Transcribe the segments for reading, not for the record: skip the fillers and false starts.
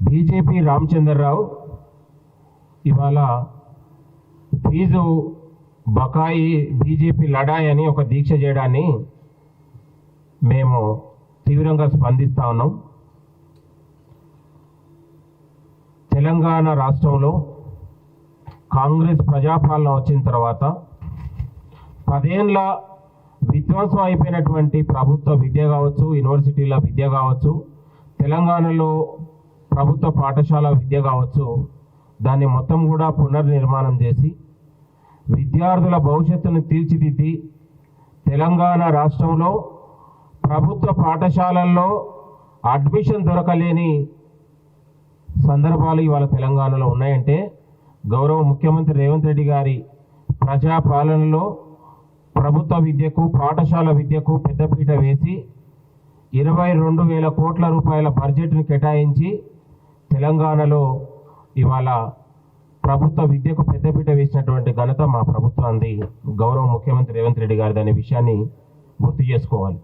BJP Ramachandra Rao ఇవాళ fee బకాయి BJP లడాయి అని ఒక దీక్ష చేయడాన్ని మేము తీవ్రంగా స్పందిస్తా ఉన్నాం. తెలంగాణ రాష్ట్రంలో కాంగ్రెస్ ప్రజాపాలన వచ్చిన తర్వాత 10 ఏళ్ళ విధ్వంసం అయిపోయినటువంటి ప్రభుత్వ విద్య కావచ్చు, యూనివర్సిటీల విద్య కావచ్చు, తెలంగాణలో ప్రభుత్వ పాఠశాల విద్య కావచ్చు, దాన్ని మొత్తం కూడా పునర్నిర్మాణం చేసి విద్యార్థుల భవిష్యత్తును తీర్చిదిద్ది తెలంగాణ రాష్ట్రంలో ప్రభుత్వ పాఠశాలల్లో అడ్మిషన్ దొరకలేని సందర్భాలు ఇవాళ తెలంగాణలో ఉన్నాయంటే గౌరవ ముఖ్యమంత్రి రేవంత్ రెడ్డి గారి ప్రజాపాలనలో ప్రభుత్వ విద్యకు, పాఠశాల విద్యకు పెద్దపీట వేసి 22,000 కోట్ల రూపాయల బడ్జెట్ను కేటాయించి తెలంగాణలో ఇవాళ ప్రభుత్వ విద్యకు పెద్దపీట వేసినటువంటి ఘనత మా ప్రభుత్వాన్ని, గౌరవ ముఖ్యమంత్రి రేవంత్ రెడ్డి గారిది అనే విషయాన్ని గుర్తు చేసుకోవాలి.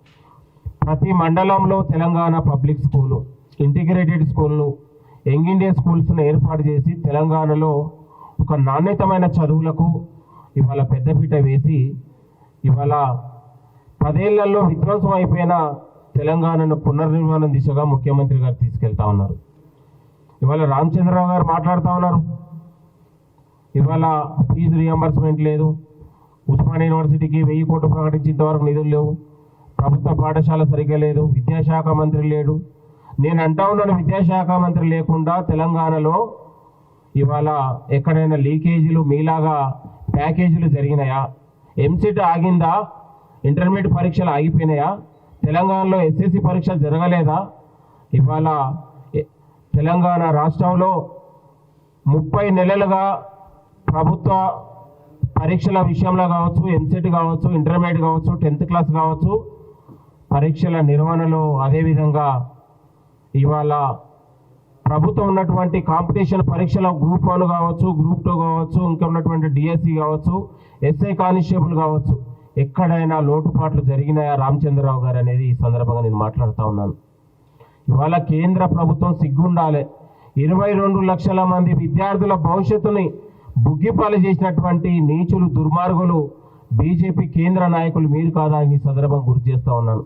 ప్రతి మండలంలో తెలంగాణ పబ్లిక్ స్కూలు, ఇంటిగ్రేటెడ్ స్కూళ్ళు, యంగ్ ఇండియా స్కూల్స్ను ఏర్పాటు చేసి తెలంగాణలో ఒక నాణ్యతమైన చదువులకు ఇవాళ పెద్దపీట వేసి ఇవాళ 10 ఏళ్లలో విధ్వంసం అయిపోయిన తెలంగాణను పునర్నిర్మాణం దిశగా ముఖ్యమంత్రి గారు తీసుకెళ్తా ఉన్నారు. ఇవాళ రామచంద్రరావు గారు మాట్లాడుతూ ఉన్నారు, ఇవాళ ఫీజు రియంబర్స్మెంట్ లేదు, ఉస్మానియా యూనివర్సిటీకి 1000 కోట్లు ప్రకటించేంతవరకు నిధులు లేవు, ప్రభుత్వ పాఠశాల సరిగ్గా లేదు, విద్యాశాఖ మంత్రి లేడు. నేను అంటా ఉన్నాను, విద్యాశాఖ మంత్రి లేకుండా తెలంగాణలో ఇవాళ ఎక్కడైనా లీకేజీలు మీలాగా ప్యాకేజీలు జరిగినాయా? ఎంసెట్ ఆగిందా? ఇంటర్మీడియట్ పరీక్షలు ఆగిపోయినాయా? తెలంగాణలో ఎస్ఎస్సి పరీక్షలు జరగలేదా? ఇవాళ తెలంగాణ రాష్ట్రంలో 30 నెలలుగా ప్రభుత్వ పరీక్షల విషయంలో కావచ్చు, ఎంసెట్ కావచ్చు, ఇంటర్మీడియట్ కావచ్చు, 10th క్లాస్ కావచ్చు, పరీక్షల నిర్వహణలో అదేవిధంగా ఇవాళ ప్రభుత్వం ఉన్నటువంటి కాంపిటీషన్ పరీక్షల గ్రూప్ 1 కావచ్చు, గ్రూప్ 2 కావచ్చు, ఇంకా ఉన్నటువంటి డిఎస్సి కావచ్చు, ఎస్ఐ కానిస్టేబుల్ కావచ్చు, ఎక్కడైనా లోటుపాట్లు జరిగినాయా రామచంద్రరావు గారు అనేది ఈ సందర్భంగా నేను మాట్లాడుతూ ఉన్నాను. ఇవాళ కేంద్ర ప్రభుత్వం సిగ్గుండాలి. 22 లక్షల మంది విద్యార్థుల భవిష్యత్తుని బుగ్గిపాలు చేసినటువంటి నీచులు, దుర్మార్గులు బీజేపీ కేంద్ర నాయకులు మీరు కాదా అని ఈ సందర్భంగా గుర్తు చేస్తూ ఉన్నాను.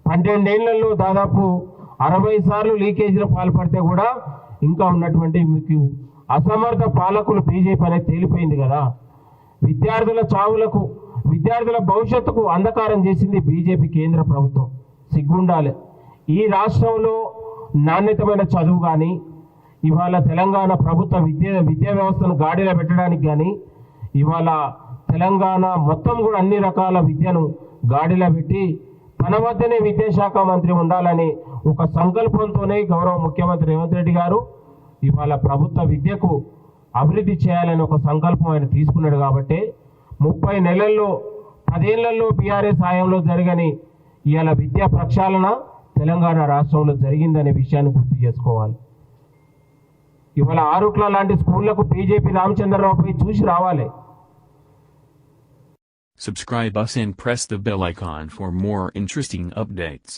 12 ఏళ్లలో దాదాపు 60 సార్లు లీకేజీలో పాల్పడితే కూడా ఇంకా ఉన్నటువంటి మీకు అసమర్థ పాలకులు బీజేపీ అనేది తేలిపోయింది కదా. విద్యార్థుల చావులకు, విద్యార్థుల భవిష్యత్తుకు అంధకారం చేసింది బీజేపీ కేంద్ర ప్రభుత్వం. సిగ్గుండాలి. ఈ రాష్ట్రంలో నాణ్యతమైన చదువు కానీ, ఇవాళ తెలంగాణ ప్రభుత్వ విద్యా వ్యవస్థను గాడిలో పెట్టడానికి కానీ, ఇవాళ తెలంగాణ మొత్తం కూడా అన్ని రకాల విద్యను గాడిలో పెట్టి తన వద్దనే విద్యాశాఖ మంత్రి ఉండాలని ఒక సంకల్పంతోనే గౌరవ ముఖ్యమంత్రి రేవంత్ రెడ్డి గారు ఇవాళ ప్రభుత్వ విద్యకు అభివృద్ధి చేయాలని ఒక సంకల్పం ఆయన తీసుకున్నాడు. కాబట్టి 30 నెలల్లో 10 ఏళ్లలో బీఆర్ఎస్ హయాంలో జరగని ఇవాళ విద్యా ప్రక్షాళన తెలంగాణ రాష్ట్రంలో జరిగిందనే విషయాన్ని గుర్తు చేసుకోవాలి. ఇవాళ ఆరుట్ల లాంటి స్కూళ్లకు బీజేపీ రామచంద్రరావుపై చూసి రావాలి. Subscribe us and press the bell icon for more interesting updates.